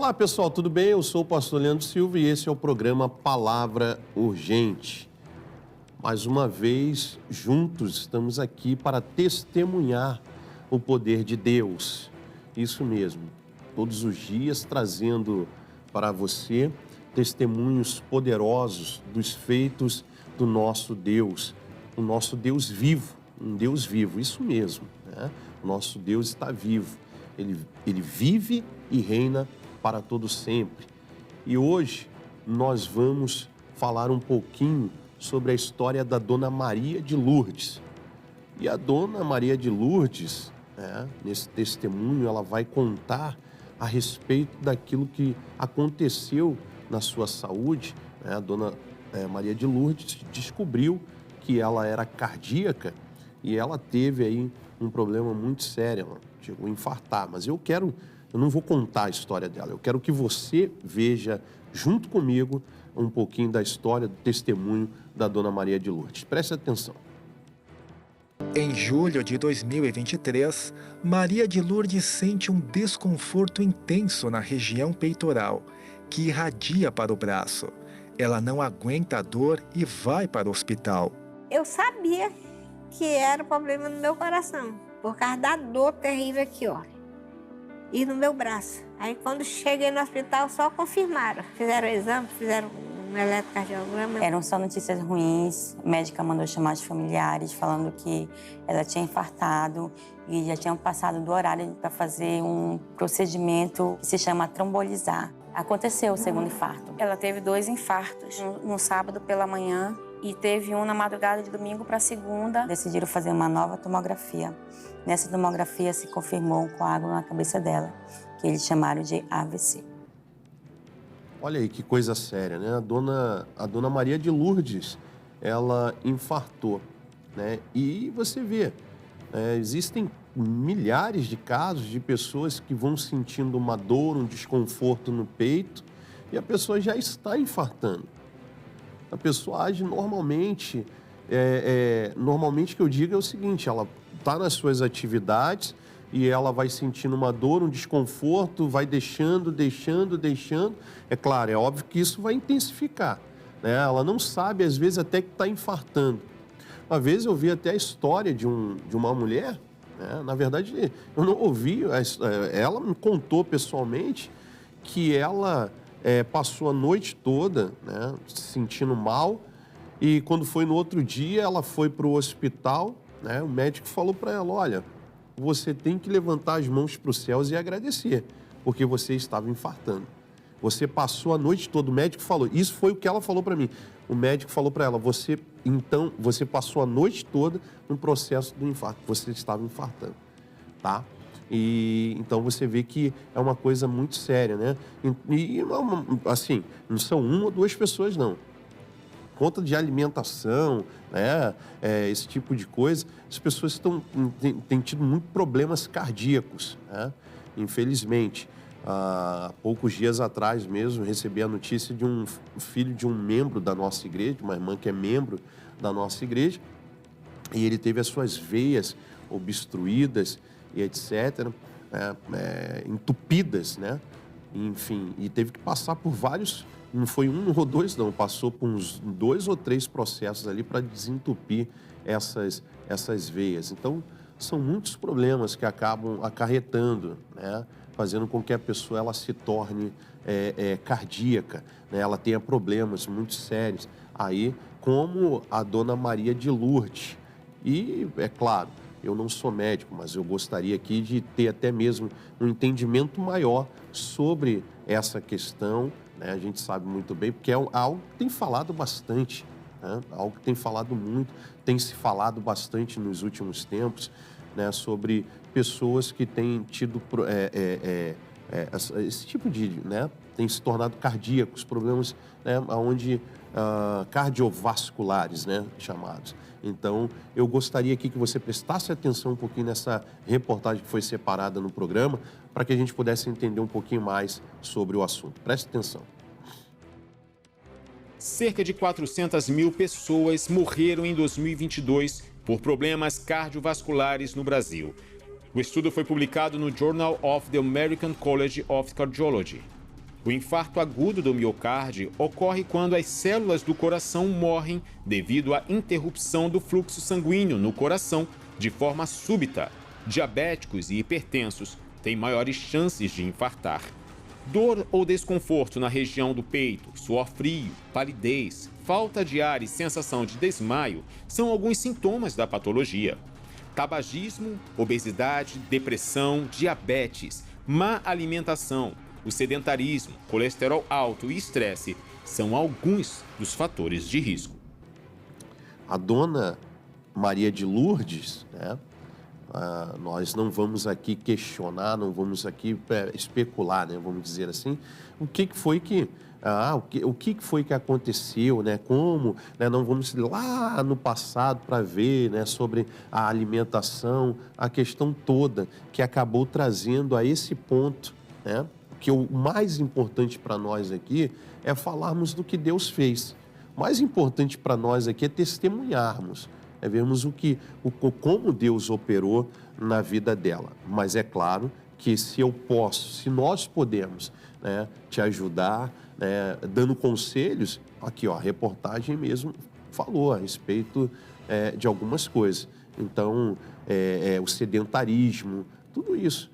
Olá pessoal, tudo bem? Eu sou o pastor Leandro Silva e esse é o programa Palavra Urgente. Mais uma vez, juntos, estamos aqui para testemunhar o poder de Deus. Isso mesmo, todos os dias trazendo para você testemunhos poderosos dos feitos do nosso Deus, o nosso Deus vivo, um Deus vivo, isso mesmo, né? O nosso Deus está vivo, ele vive e reina para todo sempre. E hoje nós vamos falar um pouquinho sobre a história da Dona Maria de Lourdes. E a Dona Maria de Lourdes, nesse testemunho, ela vai contar a respeito daquilo que aconteceu na sua saúde. A Dona Maria de Lourdes descobriu que ela era cardíaca e ela teve aí um problema muito sério, ela chegou a infartar. Mas eu não vou contar a história dela, eu quero que você veja junto comigo um pouquinho da história, do testemunho da Dona Maria de Lourdes. Preste atenção. Em julho de 2023, Maria de Lourdes sente um desconforto intenso na região peitoral, que irradia para o braço. Ela não aguenta a dor e vai para o hospital. Eu sabia que era problema no meu coração, por causa da dor terrível aqui, ó, e no meu braço. Aí quando cheguei no hospital, só confirmaram. Fizeram o exame, fizeram um eletrocardiograma. Eram só notícias ruins. A médica mandou chamar os familiares, falando que ela tinha infartado e já tinham passado do horário para fazer um procedimento que se chama trombolizar. Aconteceu o segundo infarto. Ela teve 2 infartos, no sábado pela manhã e teve um na madrugada de domingo para segunda. Decidiram fazer uma nova tomografia. Nessa tomografia se confirmou um coágulo na cabeça dela, que eles chamaram de AVC. Olha aí que coisa séria, né? A Dona Maria de Lourdes, ela infartou, né? E você vê, existem milhares de casos de pessoas que vão sentindo uma dor, um desconforto no peito e a pessoa já está infartando. A pessoa age normalmente, normalmente que eu digo é o seguinte, ela está nas suas atividades e ela vai sentindo uma dor, um desconforto, vai deixando. É claro, é óbvio que isso vai intensificar, né? Ela não sabe, às vezes, até que está infartando. Uma vez eu vi até a história de uma mulher, né? Na verdade, eu não ouvi, ela me contou pessoalmente que ela passou a noite toda, né, se sentindo mal, e quando foi no outro dia, ela foi para o hospital, né, o médico falou para ela, olha, você tem que levantar as mãos para os céus e agradecer, porque você estava infartando. Você passou a noite toda, o médico falou, isso foi o que ela falou para mim. O médico falou para ela, você passou a noite toda no processo do infarto, você estava infartando, tá? E então você vê que é uma coisa muito séria, né? E assim, não são 1 ou 2 pessoas, não. Conta de alimentação, né? Esse tipo de coisa, as pessoas têm tido muitos problemas cardíacos, né? Infelizmente. Há poucos dias atrás mesmo, recebi a notícia de um filho de um membro da nossa igreja, uma irmã que é membro da nossa igreja, e ele teve as suas veias obstruídas e etc., entupidas, né? Enfim, e teve que passar por vários, não foi 1 ou 2 não, passou por uns 2 ou 3 processos ali para desentupir essas veias. Então, são muitos problemas que acabam acarretando, né? Fazendo com que a pessoa ela se torne cardíaca, né? Ela tenha problemas muito sérios, aí como a Dona Maria de Lourdes. E, é claro, eu não sou médico, mas eu gostaria aqui de ter até mesmo um entendimento maior sobre essa questão, né? A gente sabe muito bem, porque é algo que tem falado bastante, né? Algo que tem falado muito, tem se falado bastante nos últimos tempos, né? Sobre pessoas que têm tido esse tipo de, né? Tem se tornado cardíacos, problemas, né? Onde cardiovasculares, né? Chamados. Então, eu gostaria aqui que você prestasse atenção um pouquinho nessa reportagem que foi separada no programa, para que a gente pudesse entender um pouquinho mais sobre o assunto. Preste atenção. Cerca de 400 mil pessoas morreram em 2022 por problemas cardiovasculares no Brasil. O estudo foi publicado no Journal of the American College of Cardiology. O infarto agudo do miocárdio ocorre quando as células do coração morrem devido à interrupção do fluxo sanguíneo no coração de forma súbita. Diabéticos e hipertensos têm maiores chances de infartar. Dor ou desconforto na região do peito, suor frio, palidez, falta de ar e sensação de desmaio são alguns sintomas da patologia. Tabagismo, obesidade, depressão, diabetes, má alimentação, o sedentarismo, colesterol alto e estresse são alguns dos fatores de risco. A dona Maria de Lourdes, né? Nós não vamos aqui questionar, não vamos aqui especular, né? Vamos dizer assim, o que foi que foi que aconteceu, né? Como, né? Não vamos lá no passado para ver, né? Sobre a alimentação, a questão toda que acabou trazendo a esse ponto, né? Que o mais importante para nós aqui é falarmos do que Deus fez. O mais importante para nós aqui é testemunharmos, é vermos como Deus operou na vida dela. Mas é claro que se nós podemos, né, te ajudar, né, dando conselhos, aqui ó, a reportagem mesmo falou a respeito de algumas coisas. Então, o sedentarismo, tudo isso.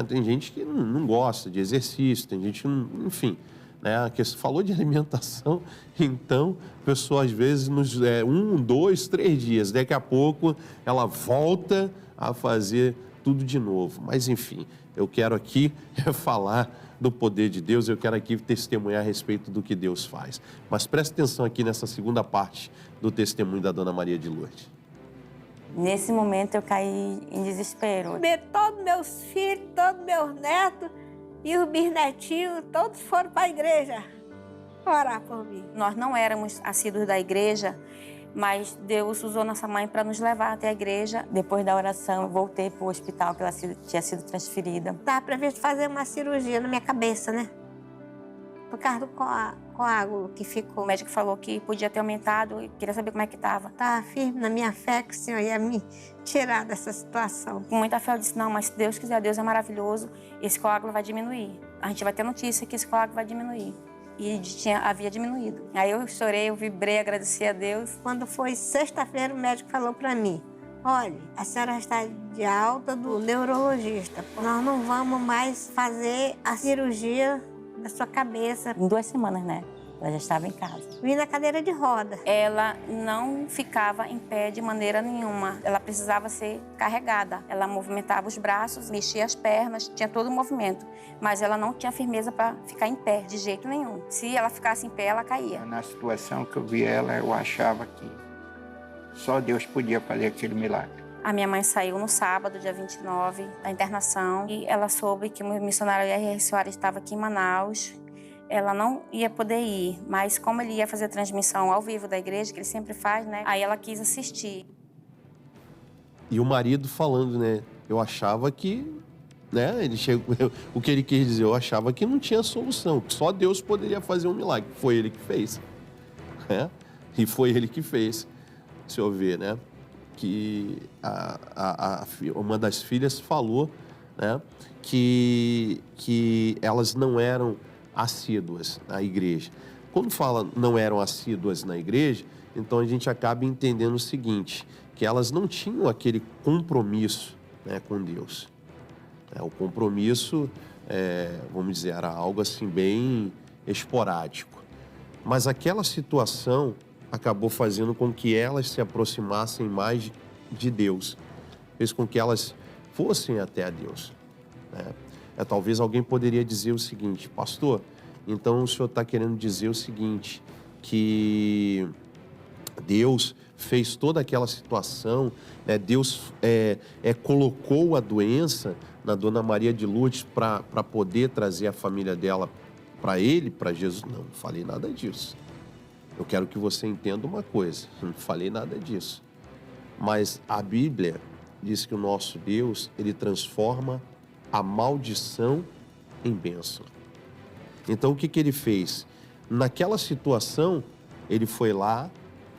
Tem gente que não gosta de exercício, tem gente que não, enfim, né? Que falou de alimentação, então a pessoa às vezes 1, 2, 3 dias, daqui a pouco ela volta a fazer tudo de novo. Mas enfim, eu quero aqui falar do poder de Deus, eu quero aqui testemunhar a respeito do que Deus faz. Mas preste atenção aqui nessa segunda parte do testemunho da dona Maria de Lourdes. Nesse momento eu caí em desespero. Todos meus filhos, todos meus netos e os bisnetinhos, todos foram para a igreja orar por mim. Nós não éramos assíduos da igreja, mas Deus usou nossa mãe para nos levar até a igreja. Depois da oração, eu voltei para o hospital que ela tinha sido transferida. Estava previsto fazer uma cirurgia na minha cabeça, né? Por causa do coágulo que ficou. O médico falou que podia ter aumentado e queria saber como é que estava. Estava firme na minha fé que o Senhor ia me tirar dessa situação. Com muita fé eu disse, não, mas se Deus quiser, Deus é maravilhoso, esse coágulo vai diminuir. A gente vai ter notícia que esse coágulo vai diminuir. E havia diminuído. Aí eu chorei, eu vibrei, agradeci a Deus. Quando foi sexta-feira, o médico falou para mim, olha, a senhora está de alta do neurologista. Nós não vamos mais fazer a cirurgia da sua cabeça. Em 2 semanas, né? Ela já estava em casa. Vim na cadeira de roda. Ela não ficava em pé de maneira nenhuma. Ela precisava ser carregada. Ela movimentava os braços, mexia as pernas, tinha todo o movimento. Mas ela não tinha firmeza para ficar em pé, de jeito nenhum. Se ela ficasse em pé, ela caía. Na situação que eu vi ela, eu achava que só Deus podia fazer aquele milagre. A minha mãe saiu no sábado, dia 29, da internação, e ela soube que o missionário R.R. Soares estava aqui em Manaus. Ela não ia poder ir, mas como ele ia fazer a transmissão ao vivo da igreja, que ele sempre faz, né? Aí ela quis assistir. E o marido falando, né? Eu achava que, né? O que ele quis dizer, eu achava que não tinha solução, que só Deus poderia fazer um milagre. Foi ele que fez, né? E foi ele que fez. Se eu ver, né? Que uma das filhas falou, né, que elas não eram assíduas na igreja. Quando fala não eram assíduas na igreja, então a gente acaba entendendo o seguinte, que elas não tinham aquele compromisso, né, com Deus. O compromisso, vamos dizer, era algo assim bem esporádico. Mas aquela situação acabou fazendo com que elas se aproximassem mais de Deus. Fez com que elas fossem até a Deus, né? Talvez alguém poderia dizer o seguinte, pastor, então o senhor está querendo dizer o seguinte, que Deus fez toda aquela situação, né? Deus colocou a doença na dona Maria de Lourdes para poder trazer a família dela para ele, para Jesus. Não falei nada disso. Eu quero que você entenda uma coisa, não falei nada disso. Mas a Bíblia diz que o nosso Deus, ele transforma a maldição em bênção. Então, o que ele fez? Naquela situação, ele foi lá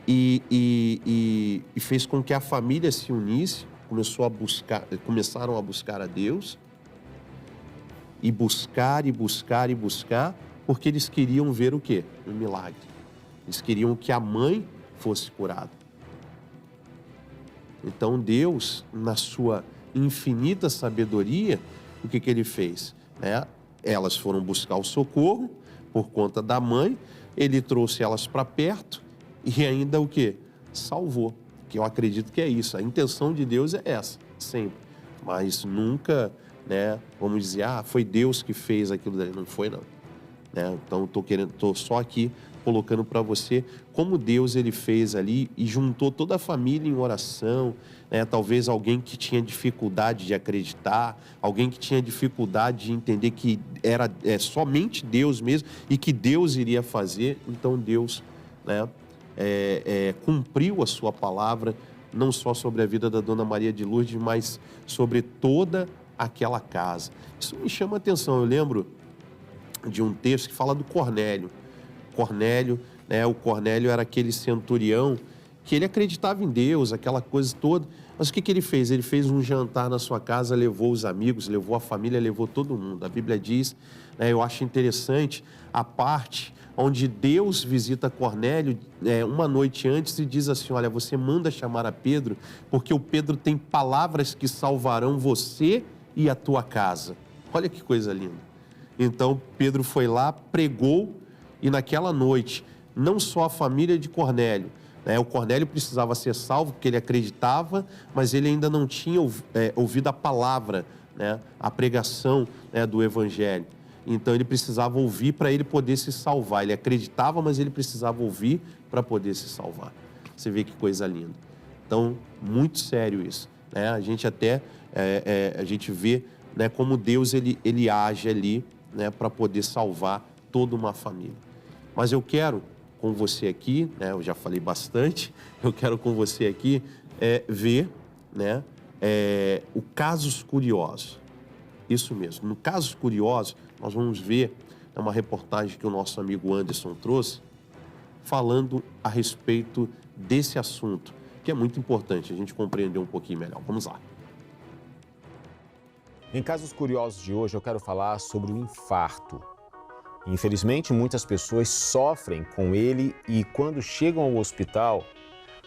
e fez com que a família se unisse, começaram a buscar a Deus, e buscar, porque eles queriam ver o quê? Um milagre. Eles queriam que a mãe fosse curada. Então Deus, na sua infinita sabedoria, o que ele fez? Elas foram buscar o socorro por conta da mãe, ele trouxe elas para perto e ainda o quê? Salvou. Que eu acredito que é isso. A intenção de Deus é essa, sempre. Mas nunca, vamos dizer, foi Deus que fez aquilo dali. Não foi, não. Então, estou só aqui colocando para você como Deus ele fez ali e juntou toda a família em oração, talvez alguém que tinha dificuldade de acreditar, alguém que tinha dificuldade de entender que era somente Deus mesmo e que Deus iria fazer. Então Deus cumpriu a sua palavra, não só sobre a vida da Dona Maria de Lourdes, mas sobre toda aquela casa. Isso me chama a atenção. Eu lembro de um texto que fala do Cornélio. O Cornélio era aquele centurião que ele acreditava em Deus, aquela coisa toda. Mas o que ele fez? Ele fez um jantar na sua casa, levou os amigos, levou a família, levou todo mundo. A Bíblia diz, eu acho interessante a parte onde Deus visita Cornélio uma noite antes e diz assim, olha, você manda chamar a Pedro, porque o Pedro tem palavras que salvarão você e a tua casa. Olha que coisa linda. Então Pedro foi lá, pregou, e naquela noite, não só a família de Cornélio, o Cornélio precisava ser salvo, porque ele acreditava, mas ele ainda não tinha ouvido a palavra, a pregação do Evangelho. Então ele precisava ouvir para ele poder se salvar. Ele acreditava, mas ele precisava ouvir para poder se salvar. Você vê que coisa linda. Então, muito sério isso. A gente até, a gente vê como Deus ele age ali para poder salvar toda uma família. Mas eu quero com você aqui, eu já falei bastante, eu quero com você aqui ver o Casos Curiosos. Isso mesmo, no Casos Curiosos, nós vamos ver uma reportagem que o nosso amigo Anderson trouxe, falando a respeito desse assunto, que é muito importante a gente compreender um pouquinho melhor. Vamos lá. Em Casos Curiosos de hoje, eu quero falar sobre o infarto. Infelizmente, muitas pessoas sofrem com ele e quando chegam ao hospital,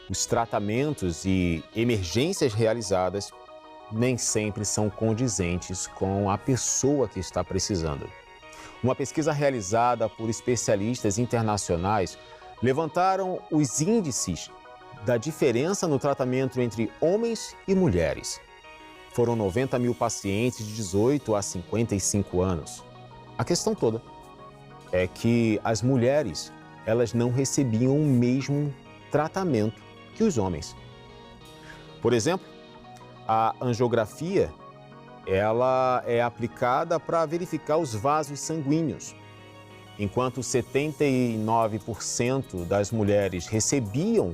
os tratamentos e emergências realizadas nem sempre são condizentes com a pessoa que está precisando. Uma pesquisa realizada por especialistas internacionais levantaram os índices da diferença no tratamento entre homens e mulheres. Foram 90 mil pacientes de 18 a 55 anos. A questão toda é que as mulheres, elas não recebiam o mesmo tratamento que os homens. Por exemplo, a angiografia, ela é aplicada para verificar os vasos sanguíneos. Enquanto 79% das mulheres recebiam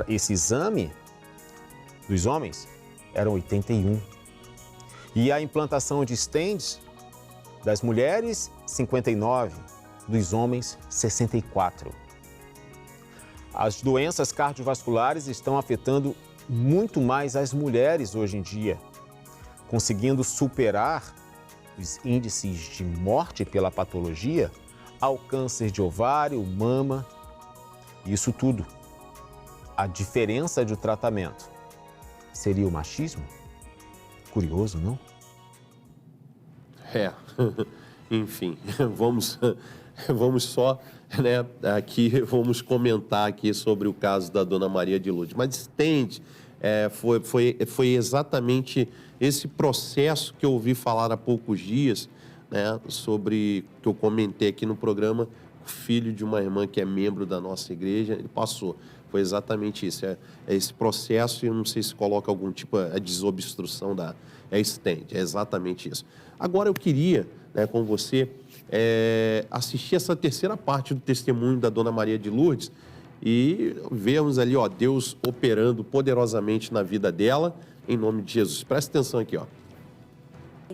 esse exame, dos homens, eram 81%. E a implantação de stents, das mulheres, 59%, dos homens, 64%. As doenças cardiovasculares estão afetando muito mais as mulheres hoje em dia, conseguindo superar os índices de morte pela patologia ao câncer de ovário, mama, isso tudo. A diferença de tratamento seria o machismo? Curioso, não? Enfim, vamos só, aqui, vamos comentar aqui sobre o caso da Dona Maria de Lourdes. Mas stent, foi exatamente esse processo que eu ouvi falar há poucos dias, sobre, que eu comentei aqui no programa, o filho de uma irmã que é membro da nossa igreja, ele passou. Foi exatamente isso, esse processo, e eu não sei se coloca algum tipo de desobstrução stent, é exatamente isso. Agora eu queria, com você, assistir essa terceira parte do testemunho da Dona Maria de Lourdes e vermos ali, Deus operando poderosamente na vida dela, em nome de Jesus. Presta atenção aqui,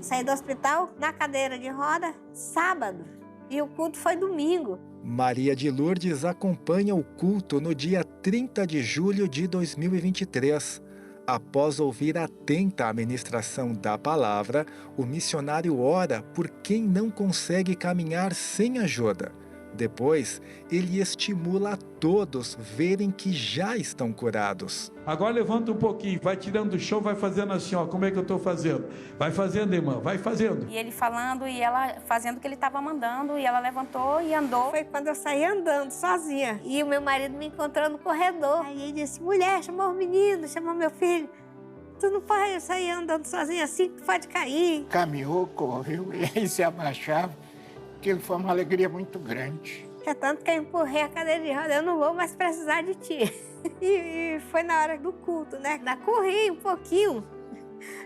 Saí do hospital na cadeira de roda, sábado, e o culto foi domingo. Maria de Lourdes acompanha o culto no dia 30 de julho de 2023. Após ouvir atenta a ministração da palavra, o missionário ora por quem não consegue caminhar sem ajuda. Depois, ele estimula a todos verem que já estão curados. Agora levanta um pouquinho, vai tirando do chão, vai fazendo assim, ó, como é que eu estou fazendo? Vai fazendo, irmã, vai fazendo. E ele falando e ela fazendo o que ele estava mandando, e ela levantou e andou. Foi quando eu saí andando sozinha. E o meu marido me encontrou no corredor. Aí ele disse, mulher, chamou o menino, chamou meu filho. Tu não pode sair andando sozinha assim, tu pode cair. Caminhou, correu, e aí se abaixava. Aquilo foi uma alegria muito grande. É tanto que eu empurrei a cadeira de roda, eu não vou mais precisar de ti. E foi na hora do culto, né? Da corri um pouquinho,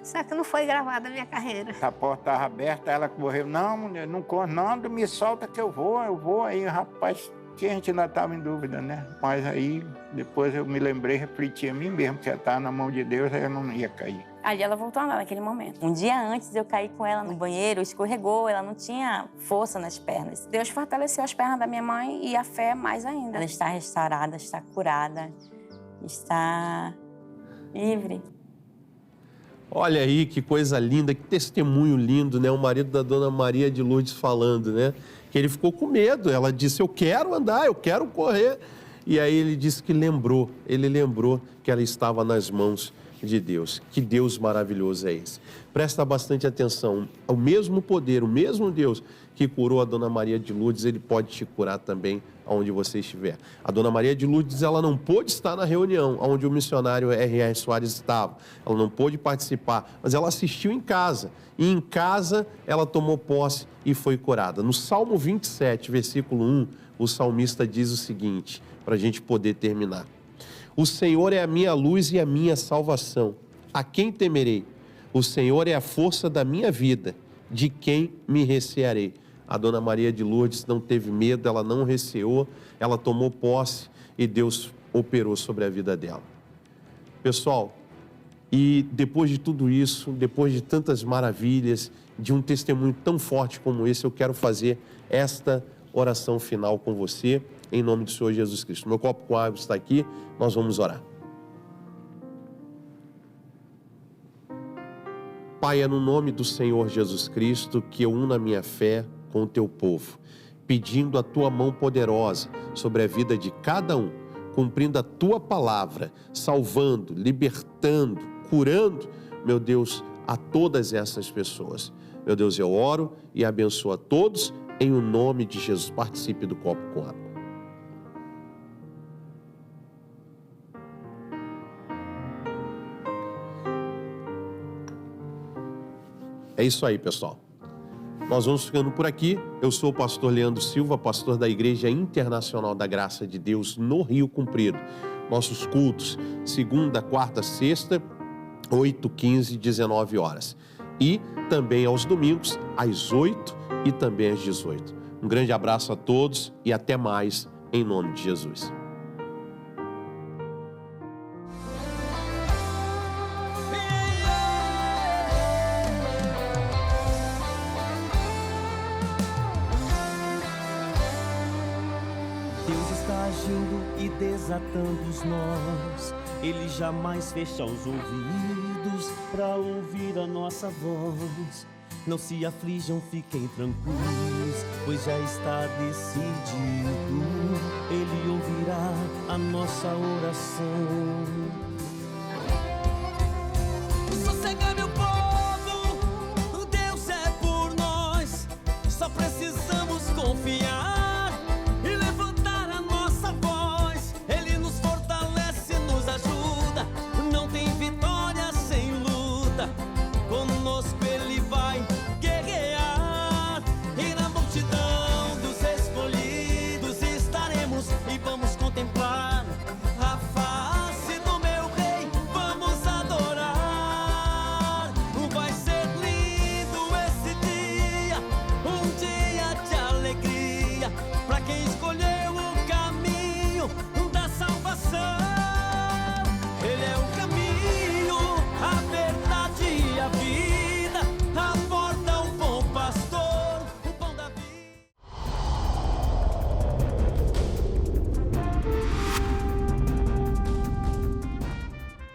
só que não foi gravada a minha carreira. A porta estava aberta, ela correu, não, mulher, não corre, não, me solta que eu vou. Aí, rapaz, que a gente ainda estava em dúvida, né? Mas aí, depois eu me lembrei, refleti a mim mesmo, que ela estava na mão de Deus, aí eu não ia cair. Ali ela voltou a andar naquele momento. Um dia antes eu caí com ela no banheiro, escorregou, ela não tinha força nas pernas. Deus fortaleceu as pernas da minha mãe e a fé mais ainda. Ela está restaurada, está curada, está livre. Olha aí que coisa linda, que testemunho lindo, né? O marido da dona Maria de Lourdes falando, né? Que ele ficou com medo. Ela disse, eu quero andar, eu quero correr. E aí ele disse que ele lembrou que ela estava nas mãos de Deus. Que Deus maravilhoso é esse. Presta bastante atenção. O mesmo poder, o mesmo Deus que curou a dona Maria de Lourdes, ele pode te curar também aonde você estiver. A dona Maria de Lourdes, ela não pôde estar na reunião onde o missionário R.R. Soares estava. Ela não pôde participar, mas ela assistiu em casa. E em casa ela tomou posse e foi curada. No Salmo 27, versículo 1, o salmista diz o seguinte, para a gente poder terminar. O Senhor é a minha luz e a minha salvação. A quem temerei? O Senhor é a força da minha vida. De quem me recearei? A dona Maria de Lourdes não teve medo, ela não receou, ela tomou posse e Deus operou sobre a vida dela. Pessoal, e depois de tudo isso, depois de tantas maravilhas, de um testemunho tão forte como esse, eu quero fazer esta oração final com você, em nome do Senhor Jesus Cristo. Meu copo com água está aqui, nós vamos orar. Pai, é no nome do Senhor Jesus Cristo que eu uno a minha fé com o teu povo, pedindo a tua mão poderosa sobre a vida de cada um, cumprindo a tua palavra, salvando, libertando, curando, meu Deus, a todas essas pessoas. Meu Deus, eu oro e abençoo a todos em o nome de Jesus. Participe do copo com água. É isso aí, pessoal. Nós vamos ficando por aqui. Eu sou o pastor Leandro Silva, pastor da Igreja Internacional da Graça de Deus no Rio Comprido. Nossos cultos, segunda, quarta, sexta, 8, 15, 19 horas. E também aos domingos, às 8 e também às 18. Um grande abraço a todos e até mais, em nome de Jesus. E desatando os nós, Ele jamais fecha os ouvidos para ouvir a nossa voz. Não se aflijam, fiquem tranquilos, pois já está decidido. Ele ouvirá a nossa oração.